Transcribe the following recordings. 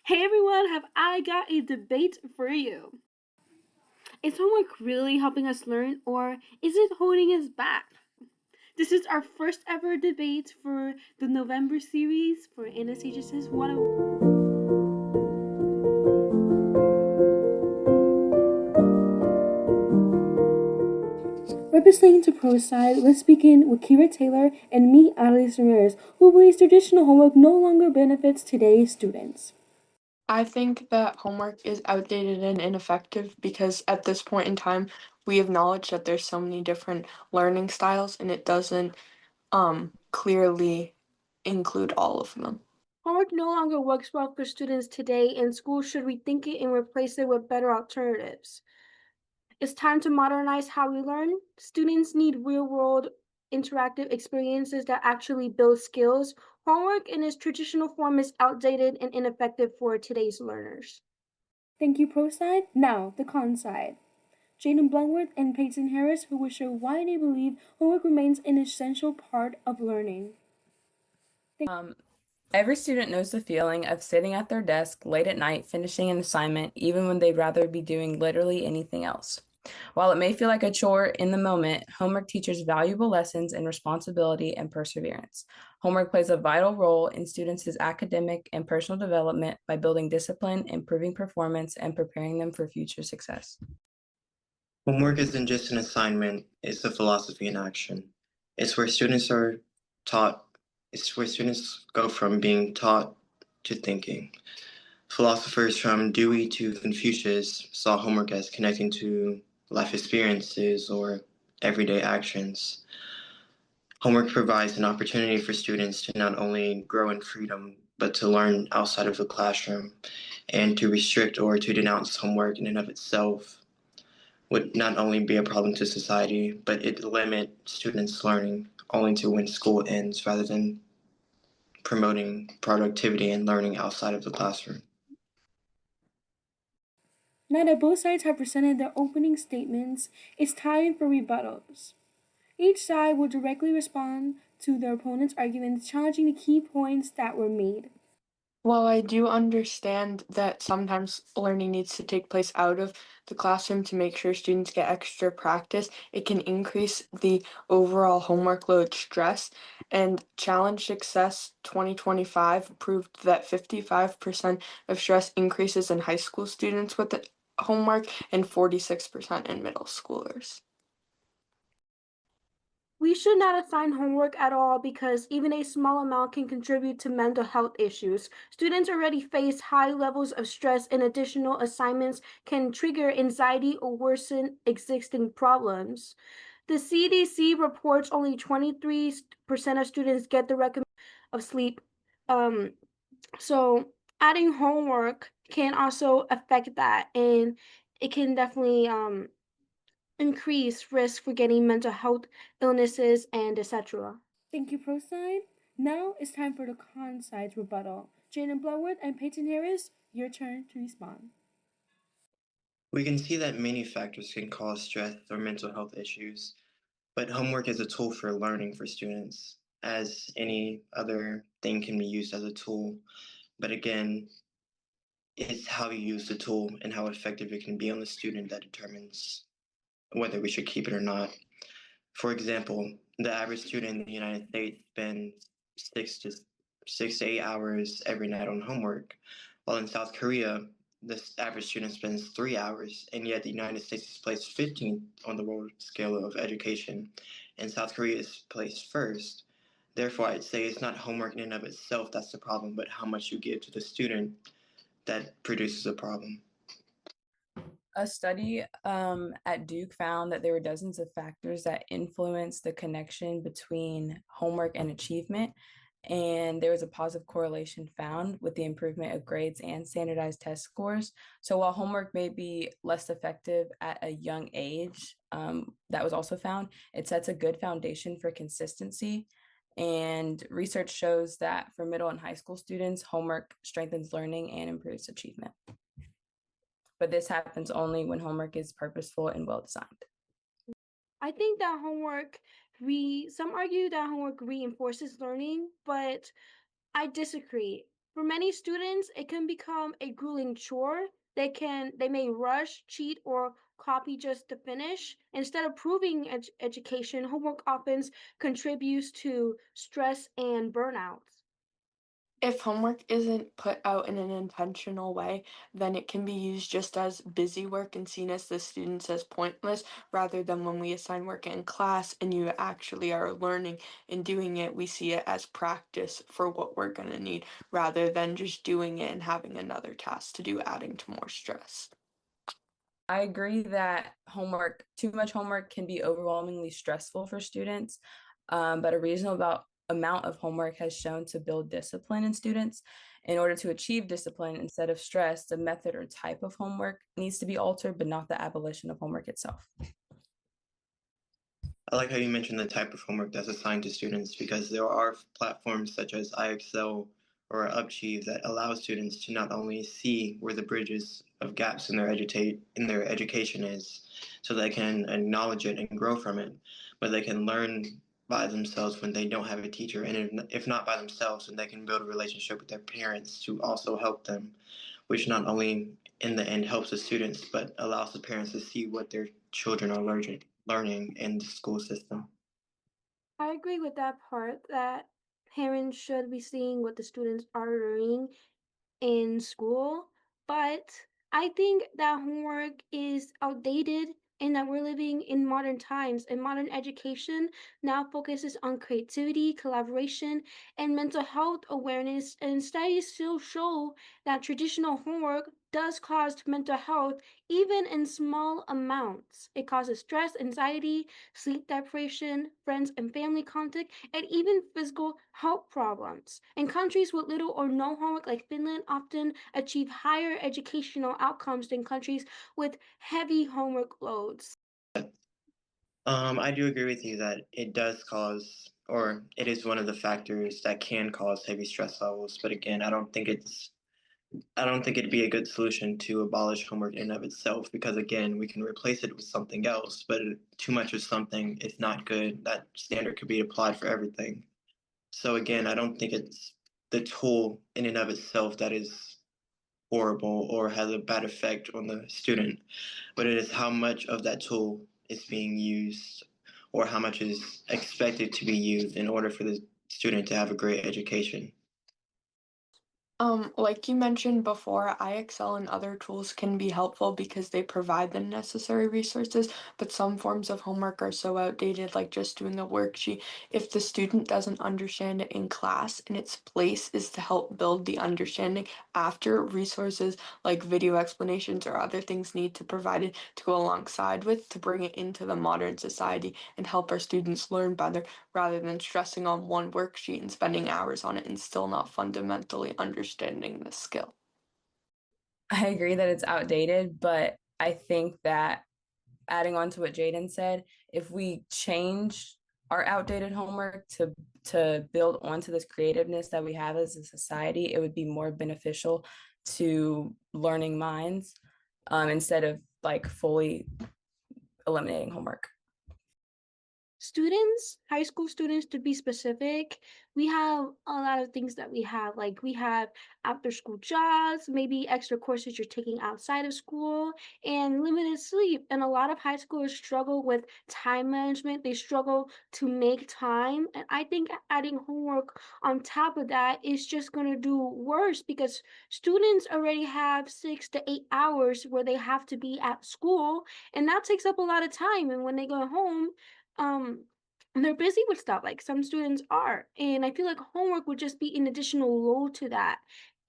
Hey everyone, have I got a debate for you? Is homework really helping us learn or is it holding us back? This is our first ever debate for the November series for NSHSS 101. Representing to pro side, let's begin with Kira Taylor and me, Adaliz Ramirez, who believes traditional homework no longer benefits today's students. I think that homework is outdated and ineffective because at this point in time, we acknowledge that there's so many different learning styles and it doesn't clearly include all of them. Homework no longer works well for students today, and schools should rethink it and replace it with better alternatives. It's time to modernize how we learn. Students need real world interactive experiences that actually build skills. Homework in its traditional form is outdated and ineffective for today's learners. Thank you, pro side. Now, the con side. Jaiden Bloodworth and Peyton Harris, who will show why they believe homework remains an essential part of learning. Um, every student knows the feeling of sitting at their desk late at night finishing an assignment, even when they'd rather be doing literally anything else. While it may feel like a chore in the moment, homework teaches valuable lessons in responsibility and perseverance. Homework plays a vital role in students' academic and personal development by building discipline, improving performance, and preparing them for future success. Homework isn't just an assignment, it's a philosophy in action. It's where students are taught, it's where students go from being taught to thinking. Philosophers from Dewey to Confucius saw homework as connecting to life experiences or everyday actions. Homework provides an opportunity for students to not only grow in freedom, but to learn outside of the classroom, and to restrict or to denounce homework in and of itself would not only be a problem to society, but it limit students' learning only to when school ends rather than promoting productivity and learning outside of the classroom. Now that both sides have presented their opening statements, it's time for rebuttals. Each side will directly respond to their opponent's arguments, challenging the key points that were made. While I do understand that sometimes learning needs to take place out of the classroom to make sure students get extra practice, it can increase the overall homework load stress. And Challenge Success 2025 proved that 55% of stress increases in high school students with the homework and 46% in middle schoolers. We should not assign homework at all because even a small amount can contribute to mental health issues. Students already face high levels of stress, and additional assignments can trigger anxiety or worsen existing problems. The CDC reports only 23% of students get the recommended of sleep. Um, so adding homework can also affect that, and it can definitely increase risk for getting mental health illnesses and etc. Thank you, pro side. Now it's time for the con side's rebuttal. Jaiden Bloodworth and Peyton Harris, your turn to respond. We can see that many factors can cause stress or mental health issues, but homework is a tool for learning for students, as any other thing can be used as a tool. But again, it's how you use the tool and how effective it can be on the student that determines whether we should keep it or not. For example, the average student in the United States spends 6 to 8 hours every night on homework, while in South Korea, the average student spends 3 hours, and yet the United States is placed 15th on the world scale of education, and South Korea is placed first. Therefore, I'd say it's not homework in and of itself that's the problem, but how much you give to the student that produces a problem. A study at Duke found that there were dozens of factors that influence the connection between homework and achievement, and there was a positive correlation found with the improvement of grades and standardized test scores. So while homework may be less effective at a young age, that was also found, it sets a good foundation for consistency. And research shows that for middle and high school students, homework strengthens learning and improves achievement. But this happens only when homework is purposeful and well designed. I think that some argue that homework reinforces learning, but I disagree. For many students, it can become a grueling chore. They may rush, cheat, or copy just to finish. Instead of proving education, homework often contributes to stress and burnout. If homework isn't put out in an intentional way, then it can be used just as busy work and seen as the students as pointless, rather than when we assign work in class and you actually are learning and doing it, we see it as practice for what we're going to need, rather than just doing it and having another task to do, adding to more stress. I agree that too much homework can be overwhelmingly stressful for students, but a reasonable amount of homework has shown to build discipline in students. In order to achieve discipline instead of stress, the method or type of homework needs to be altered, but not the abolition of homework itself. I like how you mentioned the type of homework that's assigned to students because there are platforms such as iExcel or Upchieve that allow students to not only see where the bridges of gaps in their education is, so they can acknowledge it and grow from it, but they can learn by themselves when they don't have a teacher, and if not by themselves, then they can build a relationship with their parents to also help them, which not only in the end helps the students, but allows the parents to see what their children are learning in the school system. I agree with that part that parents should be seeing what the students are learning in school, but I think that homework is outdated and that we're living in modern times, and modern education now focuses on creativity, collaboration, and mental health awareness. And studies still show that traditional homework does cause mental health, even in small amounts. It causes stress, anxiety, sleep deprivation, friends and family conflict, and even physical health problems. In countries with little or no homework, like Finland, often achieve higher educational outcomes than countries with heavy homework loads. I do agree with you that it does cause, or it is one of the factors that can cause heavy stress levels. But again, I don't think it'd be a good solution to abolish homework in and of itself because again, we can replace it with something else. But too much of something is not good. That standard could be applied for everything. So again, I don't think it's the tool in and of itself that is horrible or has a bad effect on the student, but it is how much of that tool is being used or how much is expected to be used in order for the student to have a great education. Like you mentioned before, iExcel and other tools can be helpful because they provide the necessary resources, but some forms of homework are so outdated, like just doing a worksheet. If the student doesn't understand it in class and its place is to help build the understanding after, resources like video explanations or other things need to provide it to go alongside with to bring it into the modern society and help our students learn better rather than stressing on one worksheet and spending hours on it and still not fundamentally understanding the skill. I agree that it's outdated, but I think that adding on to what Jaiden said, if we change our outdated homework to build onto this creativeness that we have as a society, it would be more beneficial to learning minds instead of like fully eliminating homework. Students, high school students to be specific, we have a lot of things that we have. Like we have after school jobs, maybe extra courses you're taking outside of school, and limited sleep. And a lot of high schoolers struggle with time management. They struggle to make time. And I think adding homework on top of that is just going to do worse because students already have 6 to 8 hours where they have to be at school, and that takes up a lot of time. And when they go home, um they're busy with stuff, like some students are, and I feel like homework would just be an additional load to that.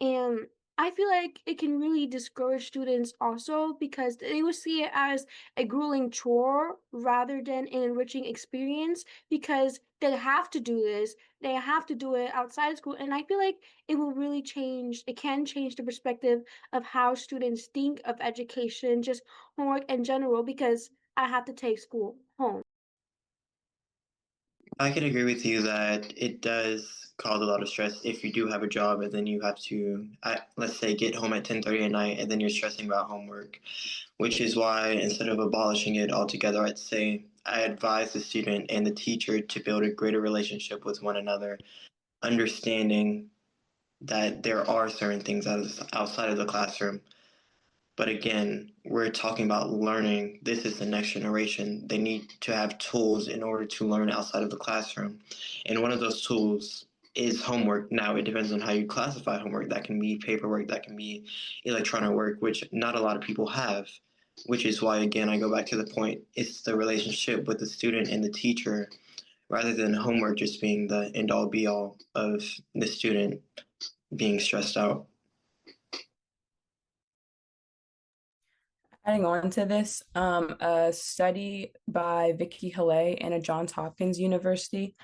And I feel like it can really discourage students also because they would see it as a grueling chore rather than an enriching experience because they have to do this, they have to do it outside of school. And I feel like it can change the perspective of how students think of education, just homework in general, because I have to take school home. I can agree with you that it does cause a lot of stress if you do have a job and then you have to, let's say, get home at 10:30 at night and then you're stressing about homework, which is why instead of abolishing it altogether, I'd say I advise the student and the teacher to build a greater relationship with one another, understanding that there are certain things outside of the classroom. But again, we're talking about learning. This is the next generation. They need to have tools in order to learn outside of the classroom. And one of those tools is homework. Now, it depends on how you classify homework. That can be paperwork, that can be electronic work, which not a lot of people have, which is why, again, I go back to the point. It's the relationship with the student and the teacher rather than homework just being the end all be all of the student being stressed out. Adding on to this, a study by Vicky Haley and at Johns Hopkins University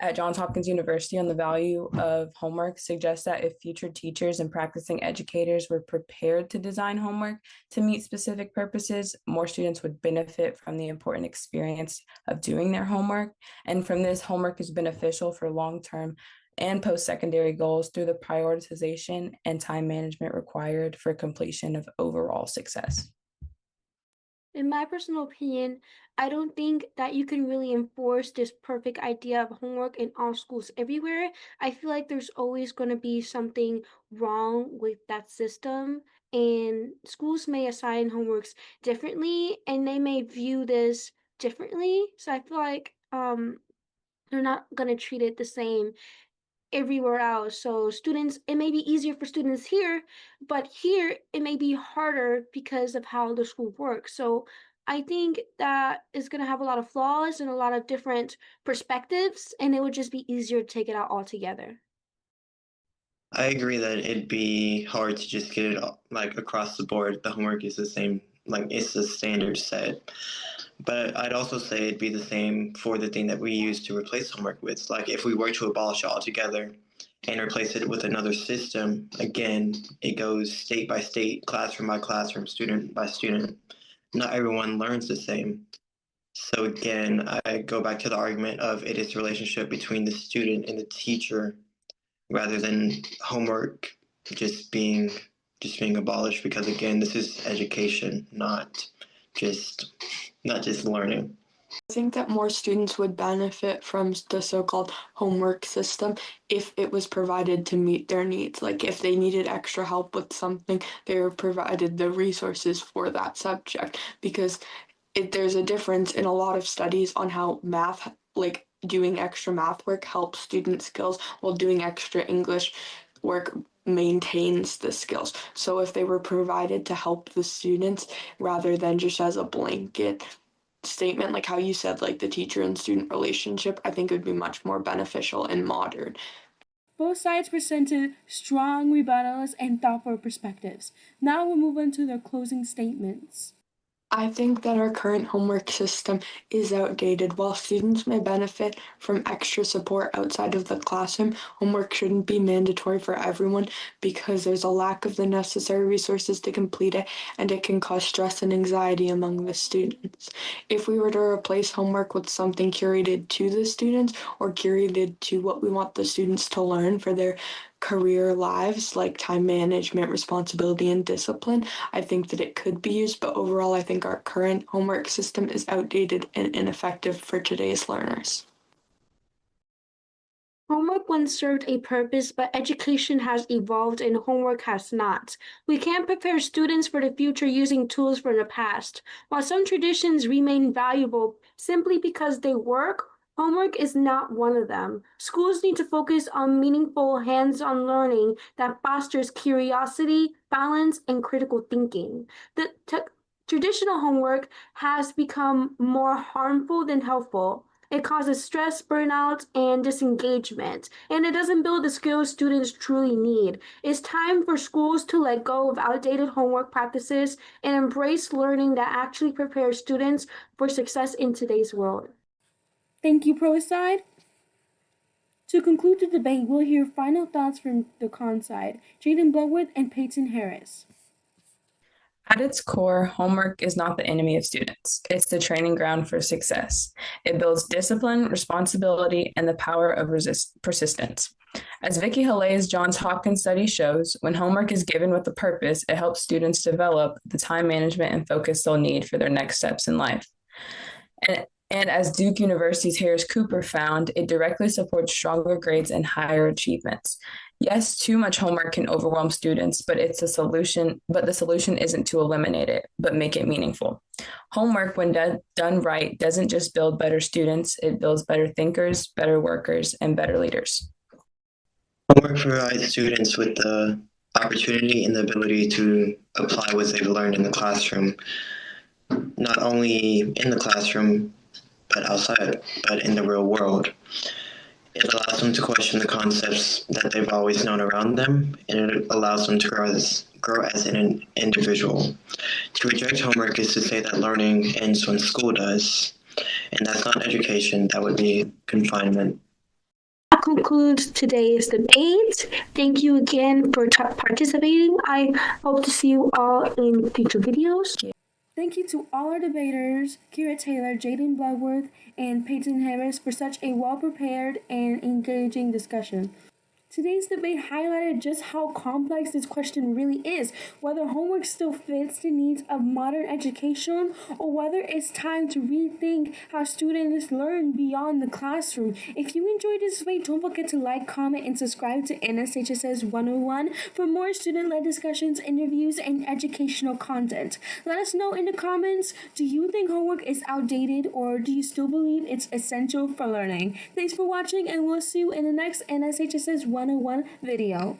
on the value of homework suggests that if future teachers and practicing educators were prepared to design homework to meet specific purposes, more students would benefit from the important experience of doing their homework. And from this, homework is beneficial for long-term and post-secondary goals through the prioritization and time management required for completion of overall success. In my personal opinion, I don't think that you can really enforce this perfect idea of homework in all schools everywhere. I feel like there's always going to be something wrong with that system, and schools may assign homeworks differently, and they may view this differently. So I feel like they're not going to treat it the same everywhere else. So students, it may be easier for students here, but here it may be harder because of how the school works. So I think that is going to have a lot of flaws and a lot of different perspectives, and it would just be easier to take it out altogether. I agree that it'd be hard to just get it like across the board. The homework is the same, like it's the standard set. But I'd also say it'd be the same for the thing that we use to replace homework with. Like if we were to abolish it altogether and replace it with another system, again, it goes state by state, classroom by classroom, student by student. Not everyone learns the same. So again, I go back to the argument of it is the relationship between the student and the teacher rather than homework just being abolished, because again, this is education, just not just learning. I think that more students would benefit from the so-called homework system if it was provided to meet their needs. Like if they needed extra help with something, they were provided the resources for that subject. Because there's a difference in a lot of studies on how math, like doing extra math work, helps student skills, while doing extra English work maintains the skills. So if they were provided to help the students rather than just as a blanket statement, like how you said, like the teacher and student relationship, I think it would be much more beneficial and modern. Both sides presented strong rebuttals and thoughtful perspectives. Now we'll move on to their closing statements. I think that our current homework system is outdated. While students may benefit from extra support outside of the classroom, homework shouldn't be mandatory for everyone because there's a lack of the necessary resources to complete it, and it can cause stress and anxiety among the students. If we were to replace homework with something curated to the students or curated to what we want the students to learn for their career lives, like time management, responsibility, and discipline, I think that it could be used, but overall I think our current homework system is outdated and ineffective for today's learners. Homework once served a purpose, but education has evolved and homework has not. We can't prepare students for the future using tools from the past. While some traditions remain valuable simply because they work, homework is not one of them. Schools need to focus on meaningful hands-on learning that fosters curiosity, balance, and critical thinking. Traditional homework has become more harmful than helpful. It causes stress, burnout, and disengagement, and it doesn't build the skills students truly need. It's time for schools to let go of outdated homework practices and embrace learning that actually prepares students for success in today's world. Thank you, pro side. To conclude the debate, we'll hear final thoughts from the con side, Jaiden Bloodworth and Peyton Harris. At its core, homework is not the enemy of students. It's the training ground for success. It builds discipline, responsibility, and the power of persistence. As Vicky Haley's Johns Hopkins study shows, when homework is given with a purpose, it helps students develop the time management and focus they'll need for their next steps in life. And And as Duke University's Harris Cooper found, it directly supports stronger grades and higher achievements. Yes, too much homework can overwhelm students, but the solution isn't to eliminate it, but make it meaningful. Homework, when done right, doesn't just build better students, it builds better thinkers, better workers, and better leaders. Homework provides students with the opportunity and the ability to apply what they've learned in the classroom, not only in the classroom, but outside, but in the real world. It allows them to question the concepts that they've always known around them, and it allows them to grow as an individual. To reject homework is to say that learning ends when school does, and that's not education, that would be confinement. That concludes today's debate. Thank you again for participating. I hope to see you all in future videos. Thank you to all our debaters, Kira Taylor, Jaiden Bloodworth, and Peyton Harris for such a well-prepared and engaging discussion. Today's debate highlighted just how complex this question really is, whether homework still fits the needs of modern education or whether it's time to rethink how students learn beyond the classroom. If you enjoyed this debate, don't forget to like, comment, and subscribe to NSHSS 101 for more student-led discussions, interviews, and educational content. Let us know in the comments, do you think homework is outdated or do you still believe it's essential for learning? Thanks for watching, and we'll see you in the next NSHSS 101 video.